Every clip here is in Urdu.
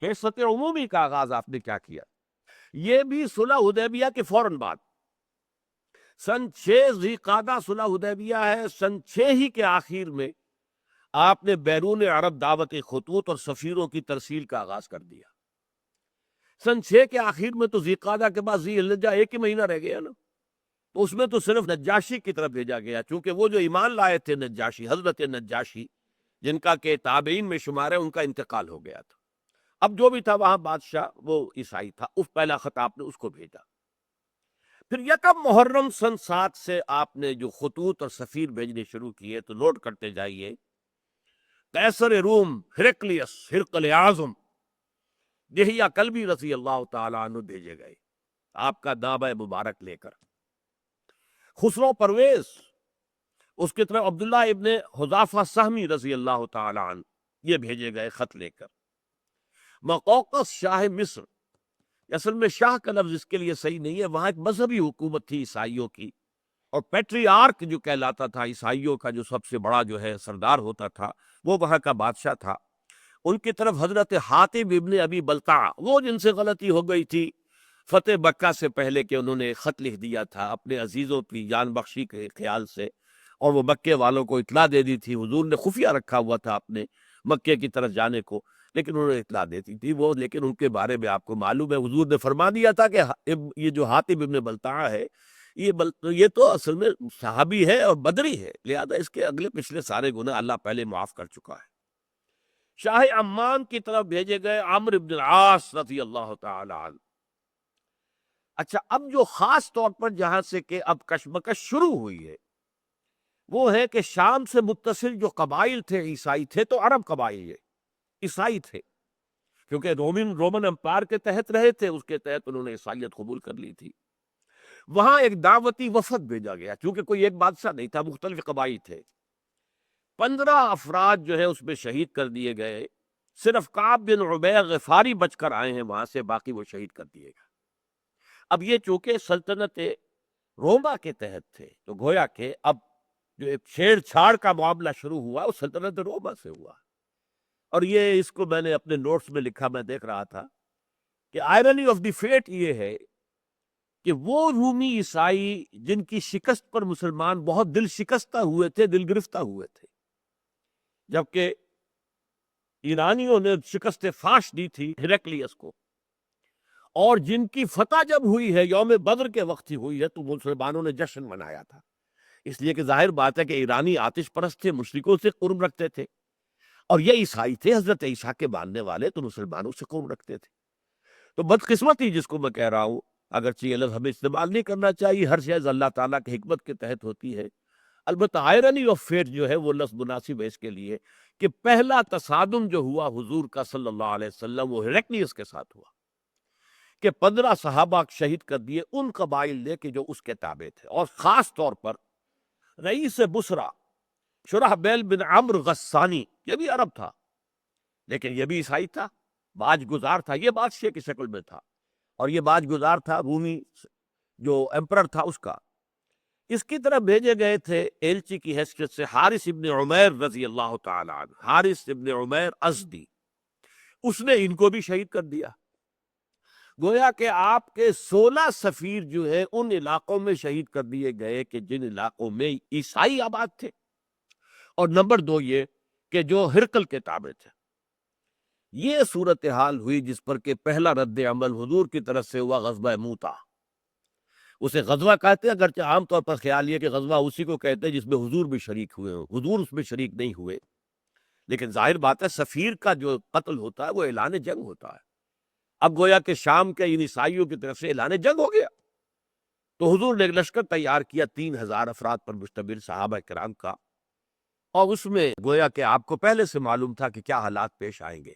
بعثت عمومی کا آغاز آپ نے کیا کیا؟ یہ بھی صلح حدیبیہ کے فوراً بعد، سن 6 ذی قعدہ صلح حدیبیہ ہے، سن 6 ہی کے آخر میں آپ نے بیرون عرب دعوت خطوط اور سفیروں کی ترسیل کا آغاز کر دیا۔ سن 6 کے آخر میں تو ذی قعدہ کے بعد ذی الحجہ ایک ہی مہینہ رہ گیا نا، تو اس میں تو صرف نجاشی کی طرف بھیجا گیا، چونکہ وہ جو ایمان لائے تھے نجاشی، حضرت نجاشی جن کا کہ تابعین میں شمار ہے، ان کا انتقال ہو گیا تھا۔ اب جو بھی تھا وہاں بادشاہ وہ عیسائی تھا، اس پہلا خط آپ نے اس کو بھیجا۔ پھر یکم محرم سن 7 سے آپ نے جو خطوط اور سفیر بھیجنے شروع کیے، تو نوٹ کرتے جائیے، قیصر روم ہرقلیس، ہرقل اعظم، دہیہ کلبی رضی اللہ تعالیٰ عنہ بھیجے گئے آپ کا دعوی مبارک لے کر۔ خسرو پرویز، اس کی طرف عبداللہ ابن حذافہ سہمی رضی اللہ تعالیٰ عنہ، یہ بھیجے گئے خط لے کر۔ مقوقس شاہ مصر، اصل میں شاہ کا لفظ اس کے لیے صحیح نہیں ہے، وہاں ایک مذہبی حکومت تھی عیسائیوں کی، اور پیٹری آرک جو کہلاتا تھا عیسائیوں کا جو سب سے بڑا جو ہے سردار ہوتا تھا، وہ وہاں کا بادشاہ تھا۔ ان کی طرف حضرت حاتب ابن ابی بلتع، وہ جن سے غلطی ہو گئی تھی فتح مکہ سے پہلے کہ انہوں نے خط لکھ دیا تھا اپنے عزیزوں کی جان بخشی کے خیال سے، اور وہ مکے والوں کو اطلاع دے دی تھی، حضور نے خفیہ رکھا ہوا تھا اپنے مکے کی طرف جانے کو، لیکن انہوں نے اطلاع دیتی تھی وہ، لیکن ان کے بارے میں آپ کو معلوم ہے حضور نے فرما دیا تھا کہ یہ جو حاتب ابن بلتع ہے، یہ تو اصل میں صحابی ہے اور بدری ہے، لہذا اس کے اگلے پچھلے سارے گناہ اللہ پہلے معاف کر چکا ہے۔ شاہ عمان کی طرف بھیجے گئے عمرو بن العاص رضی اللہ تعالی عنہ۔ اچھا، اب جو خاص طور پر جہاں سے کہ اب کشمکش شروع ہوئی ہے، وہ ہے کہ شام سے متصل جو قبائل تھے عیسائی تھے، تو عرب قبائل یہ عیسائی تھے، کیونکہ رومن امپائر کے تحت رہے تھے، اس کے تحت انہوں نے عیسائیت قبول کر لی تھی۔ وہاں ایک دعوتی وفد بھیجا گیا، چونکہ کوئی ایک بادشاہ نہیں تھا، مختلف قبائل تھے۔ 15 افراد جو ہے اس میں شہید کر دیے گئے، صرف کعب بن عبیر غفاری بچ کر آئے ہیں وہاں سے، باقی وہ شہید کر دیے گئے۔ اب یہ چونکہ سلطنت روما کے تحت تھے، تو گویا کہ اب جو ایک چھیڑ چھاڑ کا معاملہ شروع ہوا وہ سلطنت روما سے ہوا، اور یہ اس کو میں نے اپنے نوٹس میں لکھا، میں دیکھ رہا تھا کہ آئرنی آف دی فیٹ یہ ہے کہ وہ رومی عیسائی جن کی شکست پر مسلمان بہت دل شکستہ ہوئے تھے، دل گرفتہ ہوئے تھے، جبکہ ایرانیوں نے شکست فاش دی تھی ہرقلیس کو، اور جن کی فتح جب ہوئی ہے یوم بدر کے وقت ہی ہوئی ہے، تو مسلمانوں نے جشن منایا تھا، اس لیے کہ ظاہر بات ہے کہ ایرانی آتش پرست تھے، مشرکوں سے قرب رکھتے تھے، اور یہ عیسائی تھے حضرت عیسیٰ کے ماننے والے، تو مسلمانوں سے قرب رکھتے تھے۔ تو بدقسمتی جس کو میں کہہ رہا ہوں، اگرچہ یہ لفظ ہمیں استعمال نہیں کرنا چاہیے، ہر شے اللہ تعالیٰ کی حکمت کے تحت ہوتی ہے، البتہ آئرنی آف فیٹ جو ہے وہ لفظ مناسب ہے اس کے لیے کہ پہلا تصادم جو ہوا حضور کا صلی اللہ علیہ وسلم وہ ہرقلیس کے ساتھ ہوا، کہ 15 صحابہ شہید کر دیے ان قبائل نے کہ جو اس کے تابع تھے، اور خاص طور پر رئیس بصرہ شرحبیل بن عمرو غسانی، یہ بھی عرب تھا لیکن یہ بھی عیسائی تھا، باج گزار تھا، یہ بادشاہ کی شکل میں تھا، اور یہ باج گزار تھا رومی جو ایمپرر تھا اس کا۔ اس کی طرف بھیجے گئے تھے ایلچی کی حیثیت سے حارث ابن عمیر رضی اللہ تعالی عنہ، حارث ابن عمیر ازدی، اس نے ان کو بھی شہید کر دیا۔ گویا کہ آپ کے 16 سفیر جو ہے ان علاقوں میں شہید کر دیے گئے کہ جن علاقوں میں عیسائی آباد تھے، اور نمبر 2 یہ کہ جو ہرقل کے تابع تھے۔ یہ صورتحال ہوئی جس پر کہ پہلا رد عمل حضور کی طرف سے ہوا غزوہ موتا۔ اسے غزوہ کہتے ہیں، اگرچہ عام طور پر خیال یہ کہ غزوہ اسی کو کہتے ہیں جس میں حضور بھی شریک ہوئے ہوں، حضور اس میں شریک نہیں ہوئے، لیکن ظاہر بات ہے سفیر کا جو قتل ہوتا ہے وہ اعلان جنگ ہوتا ہے۔ اب گویا کہ شام کے ان عیسائیوں کی طرف سے اعلان جنگ ہو گیا، تو حضور نے ایک لشکر تیار کیا 3000 افراد پر مشتمل صحابہ کرام کا، اور اس میں گویا کہ آپ کو پہلے سے معلوم تھا کہ کیا حالات پیش آئیں گے۔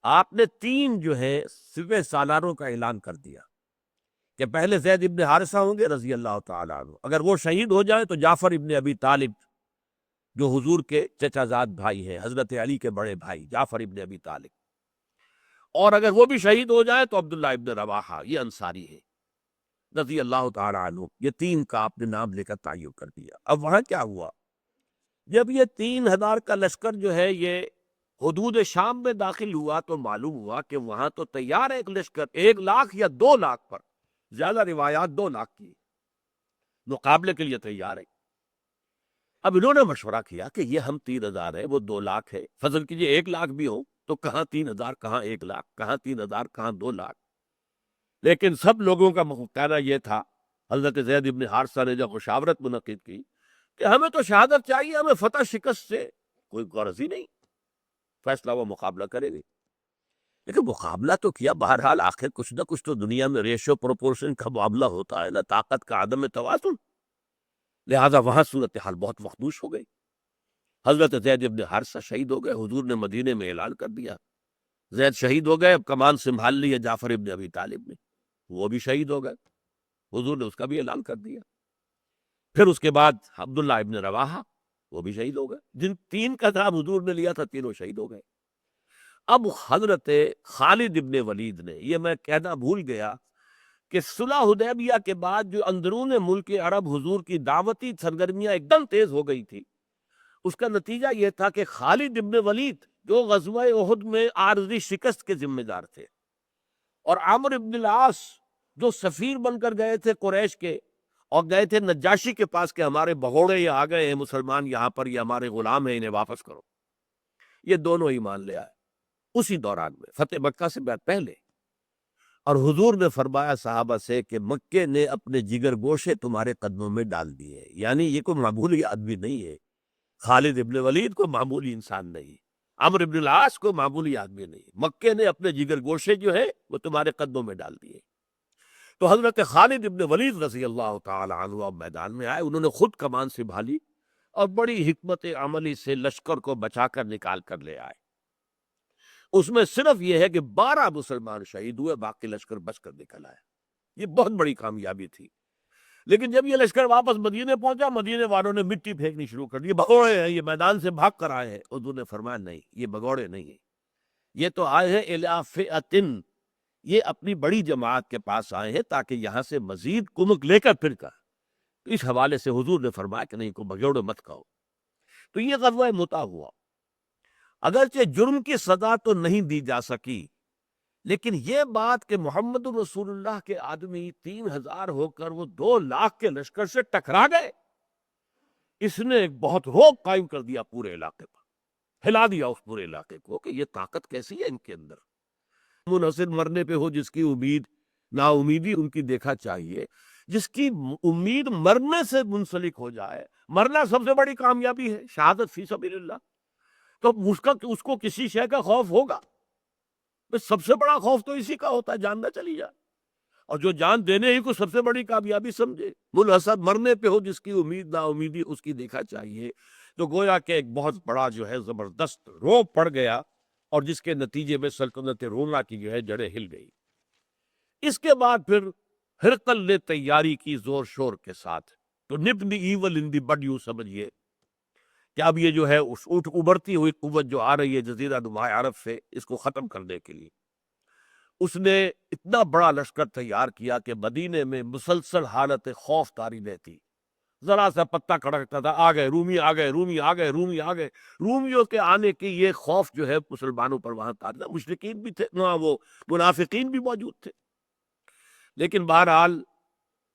آپ نے 3 جو ہے سپہ سالاروں کا اعلان کر دیا کہ پہلے زید ابن حارثہ ہوں گے رضی اللہ تعالیٰ عنہ، اگر وہ شہید ہو جائیں تو جعفر ابن ابی طالب جو حضور کے چچا زاد بھائی ہیں، حضرت علی کے بڑے بھائی جعفر ابن ابی طالب، اور اگر وہ بھی شہید ہو جائے تو عبداللہ ابن رواحہ، یہ انصاری ہے رضی اللہ تعالیٰ عنہ۔ یہ 3 کا آپ نے نام لے کر تعین کر دیا۔ اب وہاں کیا ہوا، جب یہ 3000 کا لشکر جو ہے یہ حدود شام میں داخل ہوا تو معلوم ہوا کہ وہاں تو تیار ہے ایک لشکر، 1 لاکھ یا 2 لاکھ پر، زیادہ روایات 2 لاکھ کی، مقابلے کے لیے تیار ہے۔ اب انہوں نے مشورہ کیا کہ یہ ہم 3,000 ہے، وہ 2 لاکھ ہے، فضل کیجئے 1 لاکھ بھی ہو تو کہاں 3,000، کہاں 1 لاکھ، کہاں 3,000، کہاں 2 لاکھ۔ لیکن سب لوگوں کا کہنا یہ تھا، حضرت زید بن حارثہ نے جب مشاورت منعقد کی کہ ہمیں تو شہادت چاہیے، ہمیں فتح شکست سے کوئی غرض ہی نہیں، فیصلہ وہ مقابلہ کرے گی۔ لیکن مقابلہ تو کیا، بہرحال آخر کچھ نہ کچھ تو دنیا میں ریشو پروپورشن کا معاملہ ہوتا ہے نا، طاقت کا عدم توازن، لہذا وہاں صورتحال بہت مخدوش ہو گئی۔ حضرت زید بن حارثہ شہید ہو گئے، حضور نے مدینے میں اعلان کر دیا زید شہید ہو گئے، اب کمان سنبھال لی ہے جعفر ابن ابی طالب نے، وہ بھی شہید ہو گئے، حضور نے اس کا بھی اعلان کر دیا۔ پھر اس کے بعد عبداللہ ابن رواحہ، وہ بھی شہید ہو گئے، جن 3 کا نام حضور نے لیا تھا تینوں شہید ہو گئے۔ اب حضرت خالد ابن ولید نے، یہ میں کہنا بھول گیا کہ صلح حدیبیہ کے بعد جو اندرون ملک عرب حضور کی دعوتی سرگرمیاں ایک دم تیز ہو گئی تھی، اس کا نتیجہ یہ تھا کہ خالد ابن ولید جو غزوہ احد میں عارضی شکست کے ذمہ دار تھے، اور عامر ابن العاص جو سفیر بن کر گئے تھے قریش کے، اور گئے تھے نجاشی کے پاس کہ ہمارے بغوڑے یہ آ گئے ہیں مسلمان یہاں پر، یہ ہمارے غلام ہیں، انہیں واپس کرو، یہ دونوں ایمان لے آئے اسی دوران میں، فتح مکہ سے بعد پہلے۔ اور حضور نے فرمایا صحابہ سے کہ مکے نے اپنے جگر گوشے تمہارے قدموں میں ڈال دیے، یعنی یہ کوئی معمولی آدمی نہیں ہے، خالد ابن ولید کو معمولی انسان نہیں، عمرو ابن العاص کو معمولی آدمی نہیں، مکے نے اپنے جگر گوشے جو ہے وہ تمہارے قدموں میں ڈال دیے۔ تو حضرت خالد ابن ولید رضی اللہ تعالی عنہ اب میدان میں آئے، انہوں نے خود کمان سنبھالی اور بڑی حکمت عملی سے لشکر کو بچا کر نکال کر لے آئے۔ اس میں صرف یہ ہے کہ 12 مسلمان شہید ہوئے، باقی لشکر بچ کر نکل آیا، یہ بہت بڑی کامیابی تھی۔ لیکن جب یہ لشکر واپس مدینے پہنچا، مدینے والوں نے مٹی پھینکنی شروع کر دی، بگوڑے ہیں، یہ میدان سے بھاگ کر آئے ہیں۔ حضور نے فرمایا نہیں، یہ بگوڑے نہیں ہیں، یہ تو آئے ہیں الی فئۃ، یہ اپنی بڑی جماعت کے پاس آئے ہیں تاکہ یہاں سے مزید کمک لے کر پھر کر۔ اس حوالے سے حضور نے فرمایا کہ نہیں، کو بگوڑے مت کہو۔ تو یہ غزوہ مؤتہ ہوا، اگرچہ جرم کی سزا تو نہیں دی جا سکی، لیکن یہ بات کہ محمد رسول اللہ کے آدمی 3,000 ہو کر وہ 2 لاکھ کے لشکر سے ٹکرا گئے، اس نے ایک بہت روب قائم کر دیا پورے علاقے پر، ہلا دیا اس پورے علاقے کو کہ یہ طاقت کیسی ہے ان کے اندر۔ منحصر مرنے پہ ہو جس کی امید، نا امیدی ان کی دیکھا چاہیے، جس کی امید مرنے سے منسلک ہو جائے، مرنا سب سے بڑی کامیابی ہے، شہادت فی سبیل اللہ، تو اس کو کسی شے کا خوف ہوگا، سب سے بڑا خوف تو اسی کا ہوتا ہے، جان نہ چلی جائے، اور جو جان دینے ہی کو سب سے بڑی کامیابی سمجھے، منحصر مرنے پہ ہو جس کی امید، نا امیدی اس کی دیکھا چاہیے۔ تو گویا کہ ایک بہت بڑا جو ہے زبردست روب پڑ گیا، اور جس کے نتیجے میں سلطنت روما کی جو ہے جڑیں ہل گئی۔ اس کے بعد پھر ہرقل نے تیاری کی زور شور کے ساتھ، تو نپ دی ایول ان دی بڈ، یوں سمجھیے کہ اب یہ جو ہے اس ابھرتی ہوئی قوت جو آ رہی ہے جزیرہ نما عرب سے، اس کو ختم کرنے کے لیے اس نے اتنا بڑا لشکر تیار کیا کہ مدینے میں مسلسل حالت خوف طاری رہتی، ذرا سا پتہ کھڑکتا تھا، آ گئے رومی، آ گئے رومی، آ گئے رومی، آ گئے۔ رومیوں کے آنے کی یہ خوف جو ہے مسلمانوں پر وہاں طاری تھا، مشرکین بھی تھے، وہ منافقین بھی موجود تھے۔ لیکن بہرحال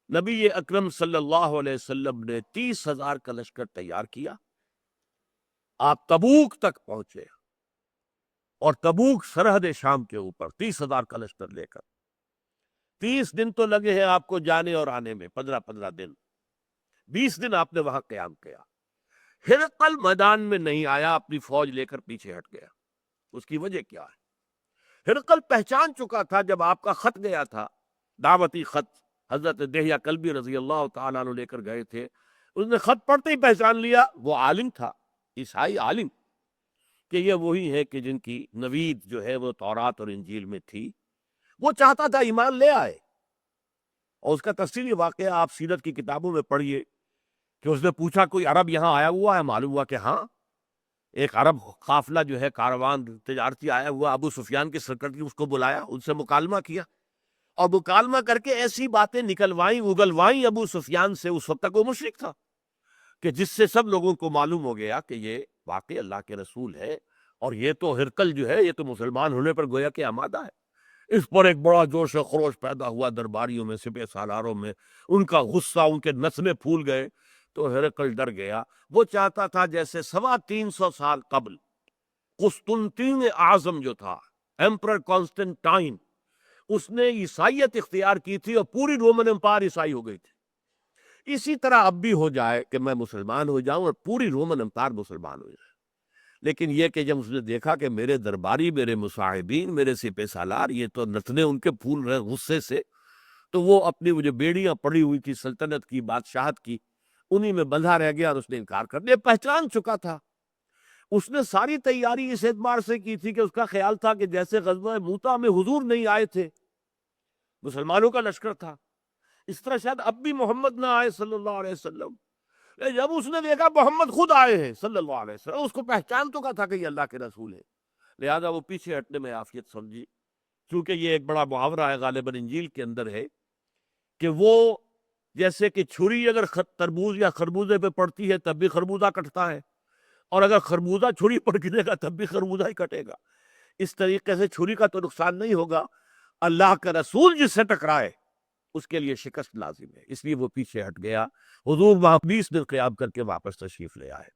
نبی اکرم صلی اللہ علیہ وسلم نے 30,000 کا لشکر تیار کیا، آپ تبوک تک پہنچے، اور تبوک سرحد شام کے اوپر 30,000 کا لشکر لے کر 30 دن تو لگے ہیں آپ کو جانے اور آنے میں، 15 دن، 20 دن آپ نے وہاں قیام کیا۔ ہرقل میدان میں نہیں آیا، اپنی فوج لے کر پیچھے ہٹ گیا۔ اس کی وجہ کیا ہے؟ ہرقل پہچان چکا تھا جب آپ کا خط گیا تھا، دعوتی خط حضرت دہیہ کلبی رضی اللہ تعالیٰ عنہ لے کر گئے تھے، اس نے خط پڑھتے ہی پہچان لیا، وہ عالم تھا، عیسائی عالم، کہ یہ وہی ہے کہ جن کی نوید جو ہے وہ تورات اور انجیل میں تھی، وہ چاہتا تھا ایمان لے آئے۔ اور اس کا تفصیلی واقعہ آپ سیرت کی کتابوں میں پڑھیے کہ اس نے پوچھا کوئی عرب یہاں آیا ہوا ہے؟ معلوم ہوا کہ ہاں، ایک عرب قافلہ جو ہے کاروان تجارتی آیا ہوا، ابو سفیان کے سرکردی اس کو بلایا، ان سے مکالمہ کیا، اور مکالمہ کر کے ایسی باتیں نکلوائیں اگلوائیں ابو سفیان سے، اس وقت تک وہ مشرک تھا، کہ جس سے سب لوگوں کو معلوم ہو گیا کہ یہ واقعی اللہ کے رسول ہے، اور یہ تو ہرقل جو ہے یہ تو مسلمان ہونے پر گویا کہ آمادہ ہے۔ اس پر ایک بڑا جوش و خروش پیدا ہوا درباریوں میں، سپہ سالاروں میں، ان کا غصہ، ان کے نسلیں پھول گئے۔ تو ہرقل ڈر گیا، وہ چاہتا تھا جیسے 325 سال قبل قسطنطین اعظم جو تھا، ایمپرر کانسٹنٹائن، اس نے عیسائیت اختیار کی تھی اور پوری رومن امپائر عیسائی ہو گئی تھی، اسی طرح اب بھی ہو جائے کہ میں مسلمان ہو جاؤں اور پوری رومن امپائر مسلمان ہو جائے۔ لیکن یہ کہ جب اس نے دیکھا کہ میرے درباری، میرے مصاحبین، میرے سپہ سالار یہ تو نتنے ان کے پھول رہے غصے سے، تو وہ اپنی وہ جو بیڑیاں پڑی ہوئی تھی سلطنت کی، بادشاہت کی، انہی میں بندھا رہ گیا اور اس نے انکار کر دیا۔ پہچان چکا تھا، اس نے ساری تیاری اس اعتبار سے کی تھی کہ اس کا خیال تھا کہ جیسے غزوہ موطا میں حضور نہیں آئے تھے، مسلمانوں کا لشکر تھا، اس طرح شاید اب بھی محمد نہ آئے صلی اللہ علیہ وسلم۔ جب اس نے دیکھا محمد خود آئے ہیں صلی اللہ علیہ وسلم، اس کو پہچان تو کا تھا کہ یہ اللہ کے رسول ہے، لہذا وہ پیچھے ہٹنے میں عافیت سمجھی۔ چونکہ یہ ایک بڑا محاورہ ہے غالباً انجیل کے اندر ہے کہ وہ جیسے کہ چھری اگر تربوز یا خربوزے پہ پڑتی ہے تب بھی خربوزہ کٹتا ہے، اور اگر خربوزہ چھری پر گرے گا تب بھی خربوزہ ہی کٹے گا۔ اس طریقے سے چھری کا تو نقصان نہیں ہوگا، اللہ کا رسول جس سے ٹکرائے اس کے لیے شکست لازم ہے، اس لیے وہ پیچھے ہٹ گیا۔ حضور وہاں 20 دن قیام کر کے واپس تشریف لے آئے۔